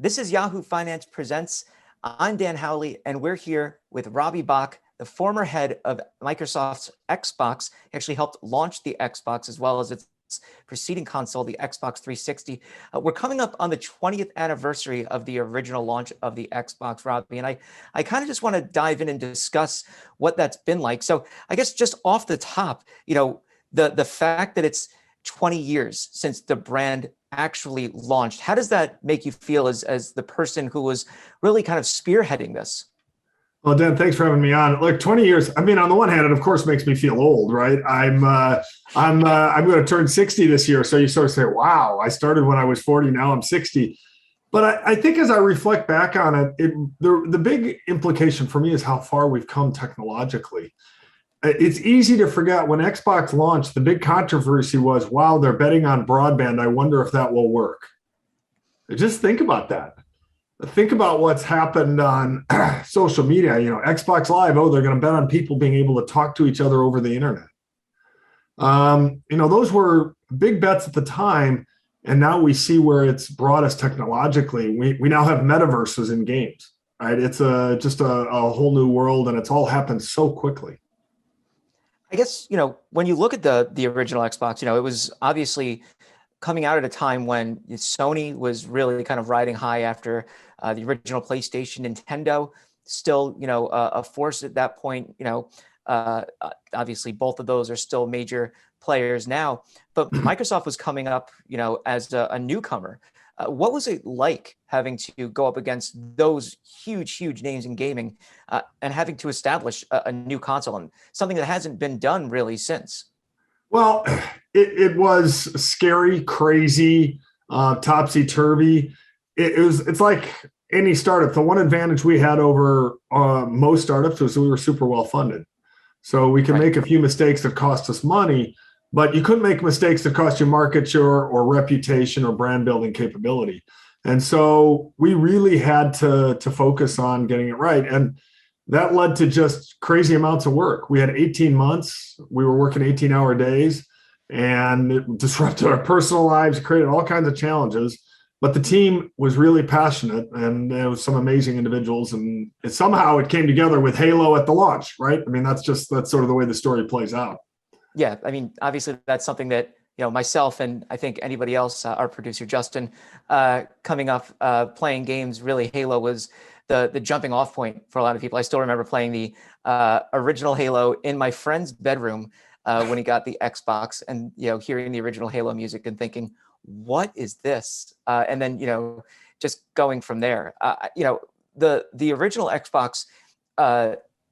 This is Yahoo Finance Presents. I'm Dan Howley, and we're here with Robbie Bach, the former head of Microsoft's Xbox. He actually helped launch the Xbox as well as its preceding console, the Xbox 360. We're coming up on the 20th anniversary of the original launch of the Xbox, Robbie, and I kind of just want to dive in and discuss what that's been like. So I guess just off the top, the fact that it's 20 years since the brand actually launched, how does that make you feel as the person who was really kind of spearheading this? Well, Dan, thanks for having me on. Look, 20 years. I mean, on the one hand, it of course makes me feel old, right? I'm going to turn 60 this year, so you sort of say, "Wow, I started when I was 40. Now I'm 60." But I think as I reflect back on it, the big implication for me is how far we've come technologically. It's easy to forget when Xbox launched, the big controversy was, "Wow, they're betting on broadband. I wonder if that will work." Just think about that. Think about what's happened on social media. Xbox Live. Oh, they're going to bet on people being able to talk to each other over the internet. Those were big bets at the time, and now we see where it's brought us technologically. We now have metaverses in games, right? It's just a whole new world, and it's all happened so quickly. I guess, when you look at the original Xbox, it was obviously coming out at a time when Sony was really kind of riding high after the original PlayStation. Nintendo still, a force at that point. Obviously, both of those are still major players now. But Microsoft was coming up, as a newcomer. What was it like having to go up against those huge names in gaming and having to establish a new console, and something that hasn't been done really since? Well, it was scary, crazy, topsy-turvy. It's like any startup. The one advantage we had over most startups was we were super well funded. So we can make a few mistakes that cost us money, but you couldn't make mistakes that cost you market share or reputation or brand building capability. And so we really had to focus on getting it right. And that led to just crazy amounts of work. We had 18 months. We were working 18-hour days, and it disrupted our personal lives, created all kinds of challenges. But the team was really passionate, and there was some amazing individuals, and somehow it came together with Halo at the launch, right? I mean, that's sort of the way the story plays out. Yeah, I mean, obviously that's something that, myself and I think anybody else, our producer Justin, coming up playing games, really Halo was the jumping off point for a lot of people. I still remember playing the original Halo in my friend's bedroom when he got the Xbox, and hearing the original Halo music and thinking, what is this? And then just going from there. The original Xbox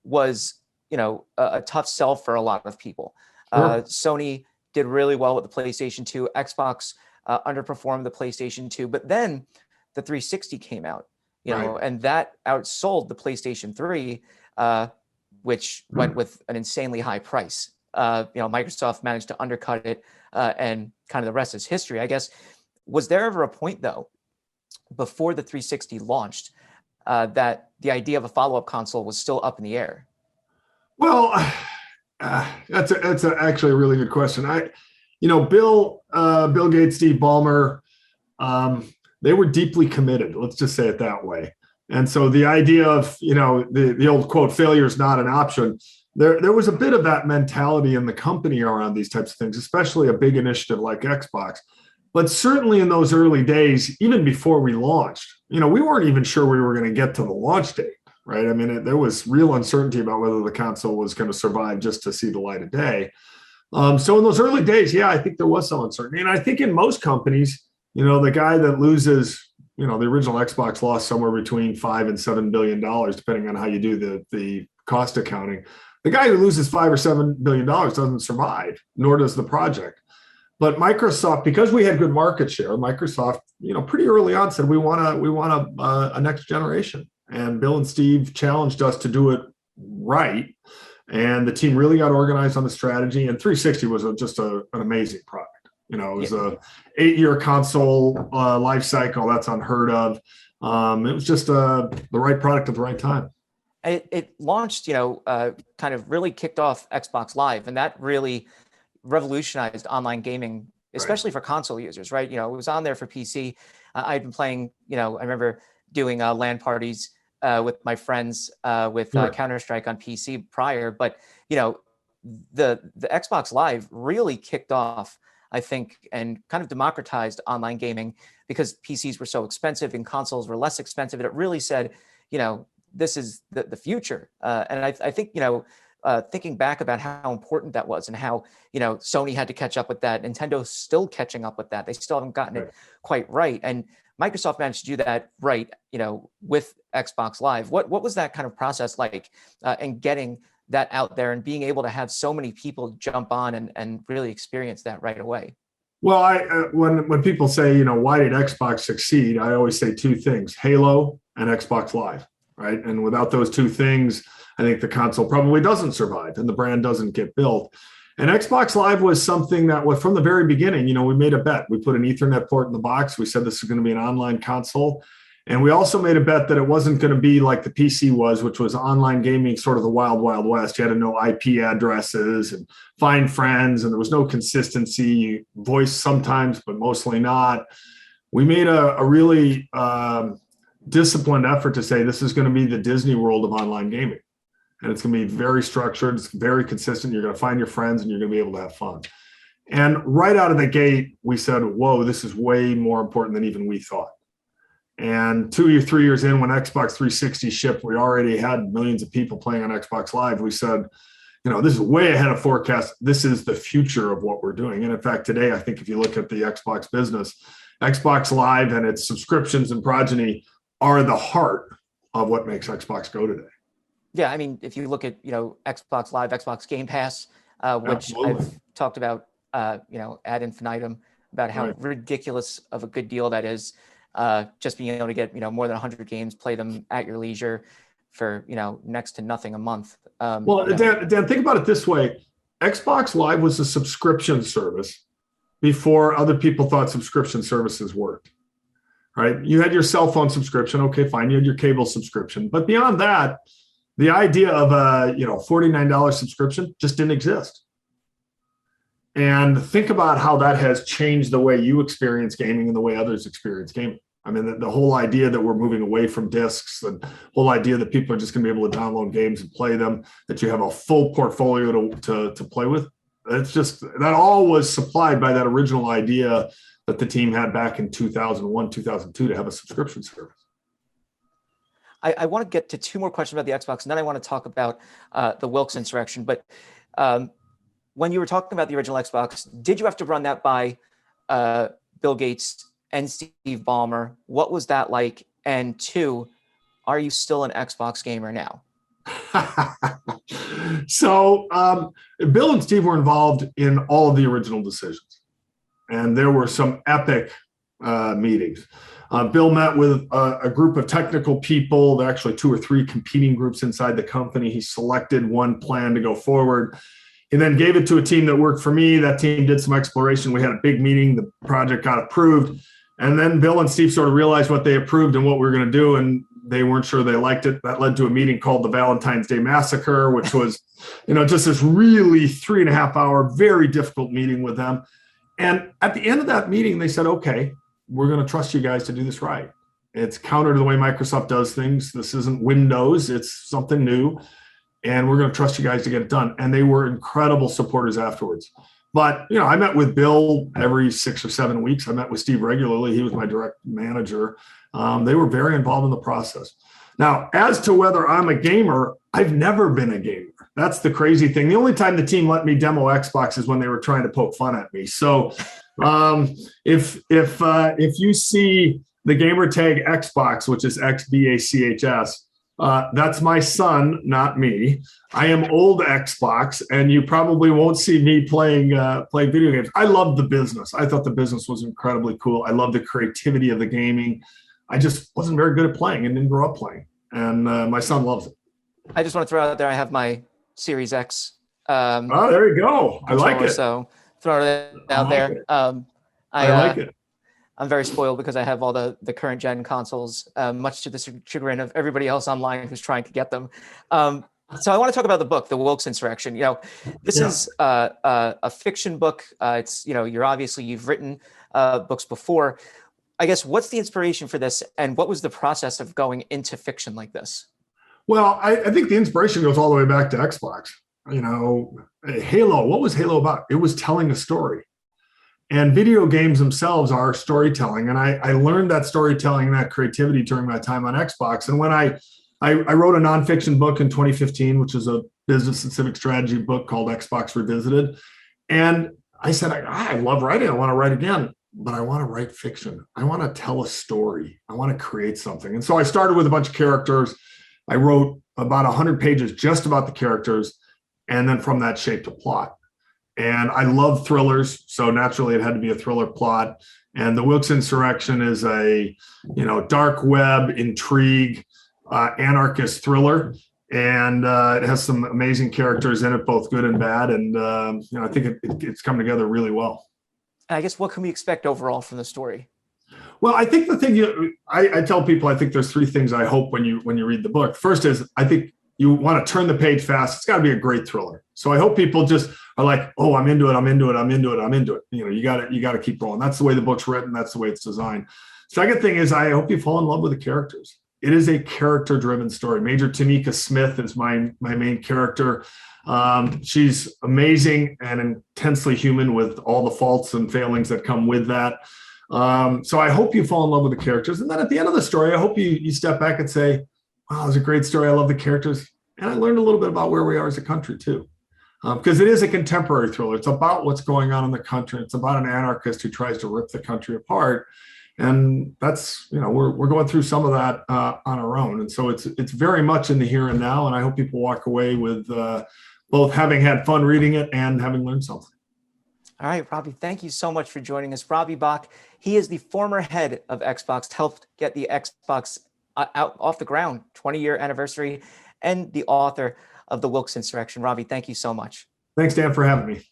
was a tough sell for a lot of people. Sure. Sony did really well with the PlayStation 2. Xbox underperformed the PlayStation 2, but then the 360 came out. And that outsold the PlayStation 3, which went with an insanely high price. Microsoft managed to undercut it, and kind of the rest is history, I guess. Was there ever a point, though, before the 360 launched, that the idea of a follow-up console was still up in the air? Well, that's actually a really good question. Bill Gates, Steve Balmer, they were deeply committed. Let's just say it that way. And so the idea of, the old quote, failure is not an option. There was a bit of that mentality in the company around these types of things, especially a big initiative like Xbox. But certainly in those early days, even before we launched, we weren't even sure we were going to get to the launch date, right? I mean, there was real uncertainty about whether the console was going to survive just to see the light of day. So in those early days, yeah, I think there was some uncertainty. And I think in most companies, the guy that loses, the original Xbox lost somewhere between $5 and $7 billion, depending on how you do the cost accounting. The guy who loses $5 or $7 billion doesn't survive, nor does the project. But Microsoft, because we had good market share, Microsoft, pretty early on said we want a next generation. And Bill and Steve challenged us to do it right. And the team really got organized on the strategy. And 360 was just an amazing product. It was a 8-year console life cycle. That's unheard of. It was just the right product at the right time. It launched, kind of really kicked off Xbox Live, and that really revolutionized online gaming, especially for console users, right? It was on there for PC. I'd been playing, I remember doing LAN parties with my friends with Sure. Counter-Strike on PC prior, but the Xbox Live really kicked off, I think, and kind of democratized online gaming because PCs were so expensive and consoles were less expensive. And it really said, this is the future. And I think, thinking back about how important that was and how, Sony had to catch up with that. Nintendo's still catching up with that. They still haven't gotten it quite right. And Microsoft managed to do that right, with Xbox Live. What was that kind of process like, and getting that out there and being able to have so many people jump on and really experience that right away? Well, when people say, why did Xbox succeed? I always say two things: Halo and Xbox Live, right? And without those two things, I think the console probably doesn't survive and the brand doesn't get built. And Xbox Live was something that was from the very beginning. We made a bet. We put an Ethernet port in the box. We said this is going to be an online console. And we also made a bet that it wasn't going to be like the PC was, which was online gaming, sort of the wild, wild west. You had to know IP addresses and find friends, and there was no consistency. Voice sometimes, but mostly not. We made a really disciplined effort to say this is going to be the Disney World of online gaming. And it's going to be very structured. It's very consistent. You're going to find your friends and you're going to be able to have fun. And right out of the gate, we said, whoa, this is way more important than even we thought. And 2 or 3 years in, when Xbox 360 shipped, we already had millions of people playing on Xbox Live. We said, this is way ahead of forecast. This is the future of what we're doing. And in fact, today, I think if you look at the Xbox business, Xbox Live and its subscriptions and progeny are the heart of what makes Xbox go today. Yeah, I mean, if you look at, Xbox Live, Xbox Game Pass, which Absolutely. I've talked about, ad infinitum, about how ridiculous of a good deal that is. Just being able to get, more than 100 games, play them at your leisure for, next to nothing a month. Dan, think about it this way. Xbox Live was a subscription service before other people thought subscription services worked, right? You had your cell phone subscription. Okay, fine. You had your cable subscription. But beyond that, the idea of a, $49 subscription just didn't exist. And think about how that has changed the way you experience gaming and the way others experience gaming. I mean, the whole idea that we're moving away from discs, and the whole idea that people are just going to be able to download games and play them, that you have a full portfolio to play with. It's just, that all was supplied by that original idea that the team had back in 2001, 2002 to have a subscription service. I want to get to two more questions about the Xbox, and then I want to talk about the Wilkes Insurrection. But when you were talking about the original Xbox, did you have to run that by Bill Gates and Steve Ballmer? What was that like? And two, are you still an Xbox gamer now? So Bill and Steve were involved in all of the original decisions. And there were some epic meetings. Bill met with a group of technical people. There are actually 2 or 3 competing groups inside the company. He selected one plan to go forward. He then gave it to a team that worked for me. That team did some exploration. We had a big meeting. The project got approved. And then Bill and Steve sort of realized what they approved and what we were going to do, and they weren't sure they liked it. That led to a meeting called the Valentine's Day Massacre, which was, just this really 3.5-hour, very difficult meeting with them. And at the end of that meeting, they said, okay, we're going to trust you guys to do this right. It's counter to the way Microsoft does things. This isn't Windows. It's something new. And we're going to trust you guys to get it done. And they were incredible supporters afterwards. But, I met with Bill every 6 or 7 weeks. I met with Steve regularly. He was my direct manager. They were very involved in the process. Now, as to whether I'm a gamer, I've never been a gamer. That's the crazy thing. The only time the team let me demo Xbox is when they were trying to poke fun at me. So if you see the gamer tag Xbox, which is XBACHS, that's my son, not me. I am old Xbox, and you probably won't see me playing video games. I loved the business. I thought the business was incredibly cool. I love the creativity of the gaming. I just wasn't very good at playing and didn't grow up playing. And my son loves it. I just want to throw out there, I have my Series X. There you go. I like it. So throw it out there. I like it. I'm very spoiled because I have all the current gen consoles, much to the chagrin of everybody else online who's trying to get them. So I want to talk about the book, The Wilkes Insurrection. This is a fiction book. It's, you've written books before. I guess, what's the inspiration for this, and what was the process of going into fiction like this? Well, I think the inspiration goes all the way back to Xbox. You know, Halo, what was Halo about? It was telling a story. And video games themselves are storytelling. And I learned that storytelling and that creativity during my time on Xbox. And when I wrote a nonfiction book in 2015, which is a business and civic strategy book called Xbox Revisited. And I said, I love writing. I want to write again, but I want to write fiction. I want to tell a story. I want to create something. And so I started with a bunch of characters. I wrote about 100 pages just about the characters. And then from that shaped a plot. And I love thrillers. So naturally it had to be a thriller plot. And the Wilkes Insurrection is a, dark web intrigue, anarchist thriller. And it has some amazing characters in it, both good and bad. And, I think it's come together really well. I guess, what can we expect overall from the story? Well, I think the thing I tell people, I think there's three things I hope when you read the book. First is, I think you want to turn the page fast. It's got to be a great thriller. So I hope people just are like, oh, I'm into it. I'm into it. I'm into it. I'm into it. You got to keep rolling. That's the way the book's written. That's the way it's designed. Second thing is, I hope you fall in love with the characters. It is a character-driven story. Major Tamika Smith is my main character. She's amazing and intensely human with all the faults and failings that come with that. So I hope you fall in love with the characters. And then at the end of the story, I hope you step back and say, wow, it was a great story. I love the characters. And I learned a little bit about where we are as a country too. Because it is a contemporary thriller. It's about what's going on in the country. It's about an anarchist who tries to rip the country apart. And that's, we're going through some of that on our own. And so it's very much in the here and now. And I hope people walk away with both having had fun reading it and having learned something. All right, Robbie, thank you so much for joining us. Robbie Bach, he is the former head of Xbox, helped get the Xbox out off the ground, 20-year anniversary, and the author of the Wilkes Insurrection. Robbie, thank you so much. Thanks, Dan, for having me.